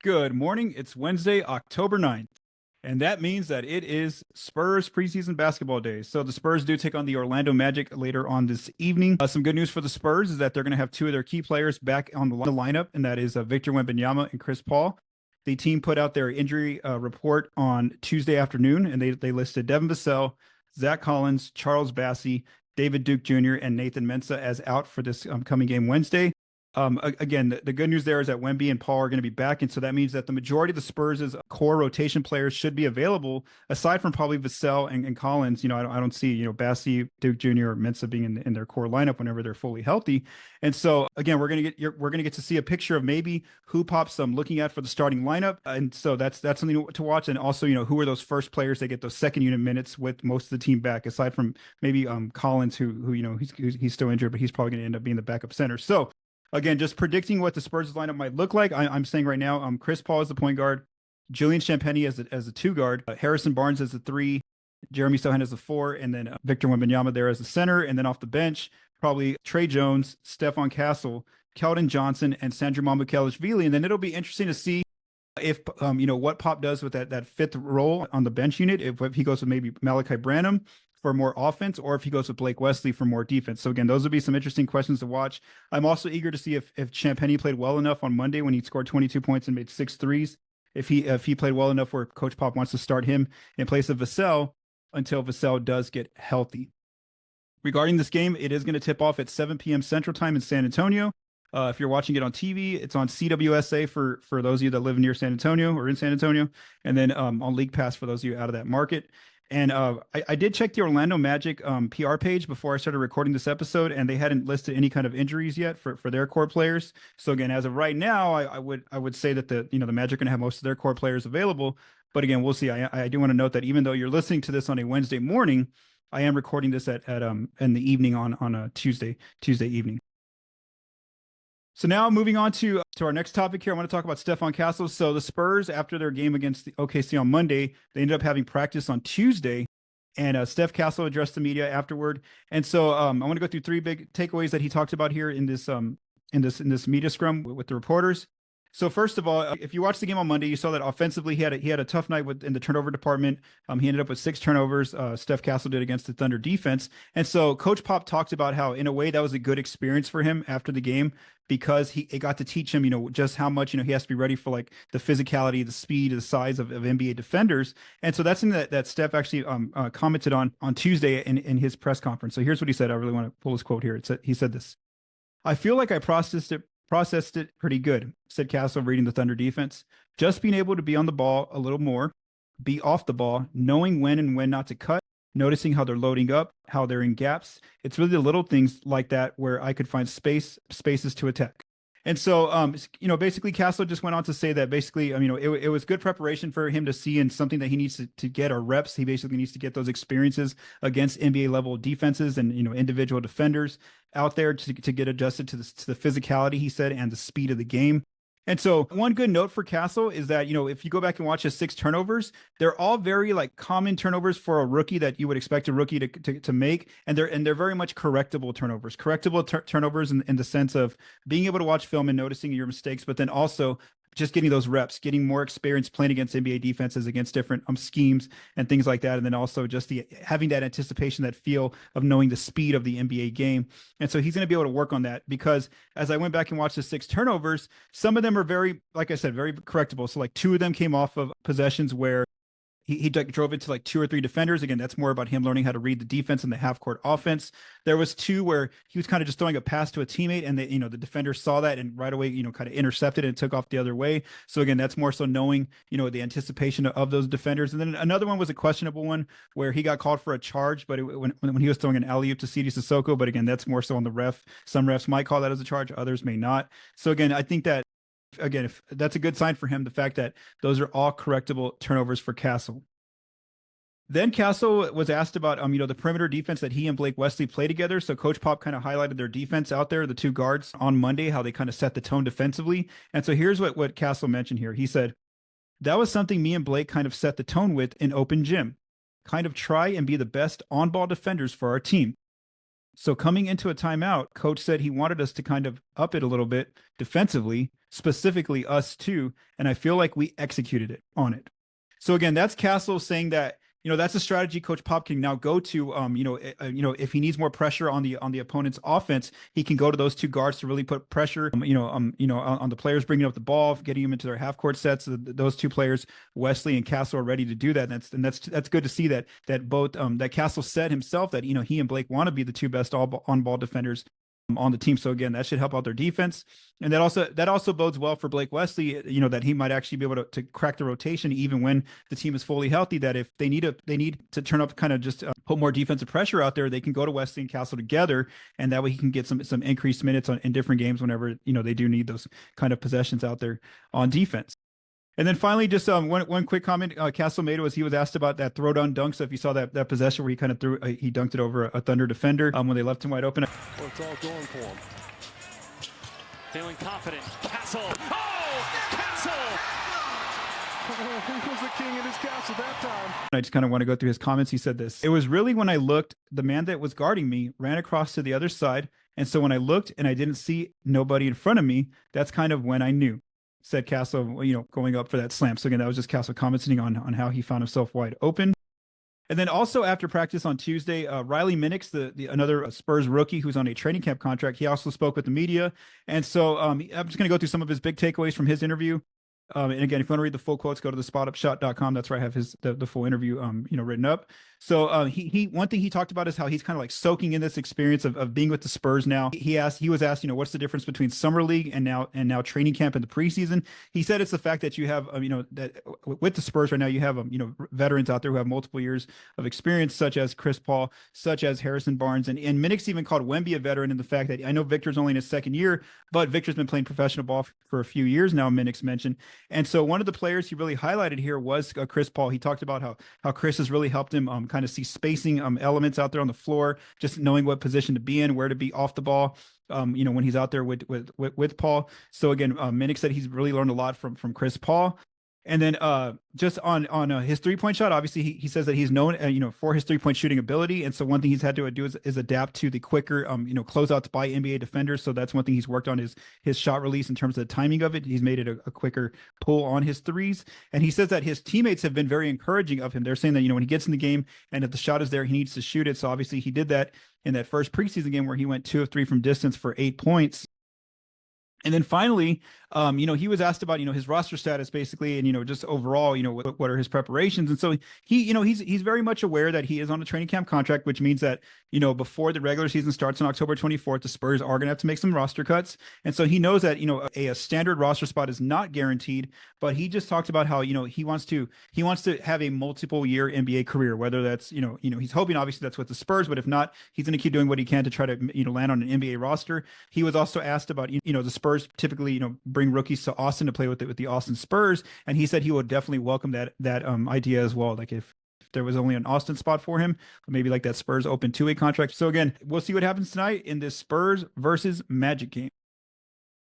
Good morning. It's Wednesday, October 9th. And that means that it is Spurs preseason basketball day. So the Spurs do take on the Orlando Magic later on this evening. Some good news for the Spurs is that they're going to have two of their key players back on the lineup, and that is Victor Wembanyama and Chris Paul. The team put out their injury report on Tuesday afternoon, and they listed Devin Vassell, Zach Collins, Charles Bassey, David Duke Jr., and Nathan Mensah as out for this coming game Wednesday. Again, the good news there is that Wemby and Paul are going to be back, and so that means that the majority of the Spurs' core rotation players should be available, aside from probably Vassell and Collins. I don't see Bassey, Duke Jr., or Mensah being in their core lineup whenever they're fully healthy. And so again, we're gonna get to see a picture of maybe who Pop's looking at for the starting lineup, and so that's something to watch. And also, who are those first players that get those second unit minutes with most of the team back, aside from maybe Collins, who he's still injured, but he's probably going to end up being the backup center. So. Again, just predicting what the Spurs lineup might look like. I'm saying right now, Chris Paul is the point guard, Julian Champagnie as a two guard, Harrison Barnes as a three, Jeremy Sohan as a four, and then Victor Wembanyama there as the center. And then off the bench, probably Trey Jones, Stephon Castle, Keldon Johnson, and Sandro Mamukelashvili. And then it'll be interesting to see if what Pop does with that fifth role on the bench unit. If he goes with maybe Malachi Branham for more offense, or if he goes with Blake Wesley for more defense. So again, those would be some interesting questions to watch. I'm also eager to see if Champagnie played well enough on Monday when he scored 22 points and made 6 threes. If he played well enough where Coach Pop wants to start him in place of Vassell until Vassell does get healthy. Regarding this game, it is going to tip off at 7 p.m. Central Time in San Antonio. If you're watching it on TV, it's on CWSA for those of you that live near San Antonio or in San Antonio, and then on League Pass for those of you out of that market. And I did check the Orlando Magic PR page before I started recording this episode, and they hadn't listed any kind of injuries yet for their core players. So again, as of right now, I would say that the Magic are going to have most of their core players available. But again, we'll see. I do want to note that even though you're listening to this on a Wednesday morning, I am recording this at in the evening on a Tuesday evening. So now moving on to our next topic here, I want to talk about Stephon Castle. So the Spurs, after their game against the OKC on Monday, they ended up having practice on Tuesday, and Steph Castle addressed the media afterward. And so I want to go through 3 big takeaways that he talked about here in this media scrum with the reporters. So first of all, if you watched the game on Monday, you saw that offensively he had a tough night in the turnover department. He ended up with 6 turnovers. Steph Castle did against the Thunder defense. And so Coach Pop talked about how, in a way, that was a good experience for him after the game, because it got to teach him, just how much, he has to be ready for like the physicality, the speed, the size of NBA defenders. And so that's something that Steph actually commented on Tuesday in his press conference. So here's what he said. I really want to pull his quote here. He said this: "I feel like I processed it pretty good," said Castle, reading the Thunder defense. "Just being able to be on the ball a little more, be off the ball, knowing when and when not to cut, noticing how they're loading up, how they're in gaps. It's really the little things like that where I could find spaces to attack." And so, basically Castle just went on to say that basically, it was good preparation for him to see, and something that he needs to get are reps. He basically needs to get those experiences against NBA level defenses and, individual defenders out there to get adjusted to the physicality, he said, and the speed of the game. And so one good note for Castle is that, if you go back and watch his 6 turnovers, they're all very common turnovers for a rookie that you would expect a rookie to make. And they're very much correctable turnovers, turnovers in the sense of being able to watch film and noticing your mistakes, but then also just getting those reps, getting more experience playing against NBA defenses, against different schemes and things like that. And then also just having that anticipation, that feel of knowing the speed of the NBA game. And so he's going to be able to work on that, because as I went back and watched the 6 turnovers, some of them are very, like I said, very correctable. So 2 of them came off of possessions where he drove into 2 or 3 defenders. Again, that's more about him learning how to read the defense and the half court offense. There was 2 where he was kind of just throwing a pass to a teammate, and the defender saw that and right away, kind of intercepted and took off the other way. So again, that's more so knowing, the anticipation of those defenders. And then another one was a questionable one where he got called for a charge, but when he was throwing an alley-oop to Sidi Sissoko. But again, that's more so on the ref. Some refs might call that as a charge, others may not. So again, I think that, again, if that's a good sign for him, the fact that those are all correctable turnovers for Castle. Then Castle was asked about, the perimeter defense that he and Blake Wesley play together. So Coach Pop kind of highlighted their defense out there, the 2 guards on Monday, how they kind of set the tone defensively. And so here's what Castle mentioned here. He said, "That was something me and Blake kind of set the tone with in open gym, kind of try and be the best on-ball defenders for our team. So coming into a timeout, coach said he wanted us to kind of up it a little bit defensively, specifically us too. And I feel like we executed it on it. So again, that's Castle saying that, that's a strategy Coach Pop can now go to. If he needs more pressure on the opponent's offense, he can go to those two guards to really put pressure, on the players bringing up the ball, getting them into their half court sets. Those two players, Wesley and Castle, are ready to do that. And that's good to see that both that Castle said himself that he and Blake want to be the two best on ball defenders on the team. So again, that should help out their defense. And that also bodes well for Blake Wesley, that he might actually be able to crack the rotation even when the team is fully healthy, that if they need to turn up, kind of just put more defensive pressure out there, they can go to Wesley and Castle together. And that way he can get some increased minutes in different games whenever, they do need those kind of possessions out there on defense. And then finally, just one quick comment Castle made was he was asked about that throwdown dunk. So if you saw that possession where he kind of he dunked it over a Thunder defender when they left him wide open. Well, it's all going for him. Feeling confident. Castle. Oh, Castle! He was the king in his castle that time. I just kind of want to go through his comments. He said this: "It was really when I looked, the man that was guarding me ran across to the other side. And so when I looked and I didn't see nobody in front of me, that's kind of when I knew," said Castle, going up for that slam. So again, that was just Castle commenting on how he found himself wide open. And then also after practice on Tuesday, Riley Minix, the another Spurs rookie who's on a training camp contract, he also spoke with the media. And so I'm just going to go through some of his big takeaways from his interview. And again, if you want to read the full quotes, go to the spotupshot.com. That's where I have the full interview, written up. So he one thing he talked about is how he's kind of like soaking in this experience of being with the Spurs now. He was asked, what's the difference between summer league and now training camp in the preseason. He said it's the fact that you have, that with the Spurs right now, you have, veterans out there who have multiple years of experience, such as Chris Paul, such as Harrison Barnes. And Minix even called Wemby a veteran in the fact that I know Victor's only in his second year, but Victor's been playing professional ball for a few years now, Minix mentioned. And so one of the players he really highlighted here was Chris Paul. He talked about how Chris has really helped him kind of see spacing elements out there on the floor, just knowing what position to be in, where to be off the ball, when he's out there with Paul. So again, Minix said he's really learned a lot from Chris Paul. And then just on his 3-point shot, obviously he says that he's known for his 3-point shooting ability, and so one thing he's had to do is adapt to the quicker closeouts by NBA defenders. So that's one thing he's worked on his shot release in terms of the timing of it. He's made it a quicker pull on his threes, and he says that his teammates have been very encouraging of him. They're saying that when he gets in the game and if the shot is there, he needs to shoot it. So obviously he did that in that first preseason game where he went 2 of 3 from distance for 8 points. And then finally, he was asked about, his roster status basically, and, just overall, what are his preparations? And so he's very much aware that he is on a training camp contract, which means that, before the regular season starts on October 24th, the Spurs are going to have to make some roster cuts. And so he knows that, a standard roster spot is not guaranteed, but he just talked about how, he wants to have a multiple year NBA career, whether that's, he's hoping obviously that's with the Spurs, but if not, he's going to keep doing what he can to try to, land on an NBA roster. He was also asked about, the Spurs typically, bring rookies to Austin to play with the Austin Spurs, and he said he would definitely welcome that idea as well. Like if there was only an Austin spot for him, maybe like that Spurs open 2-way contract. So again, we'll see what happens tonight in this Spurs versus Magic game.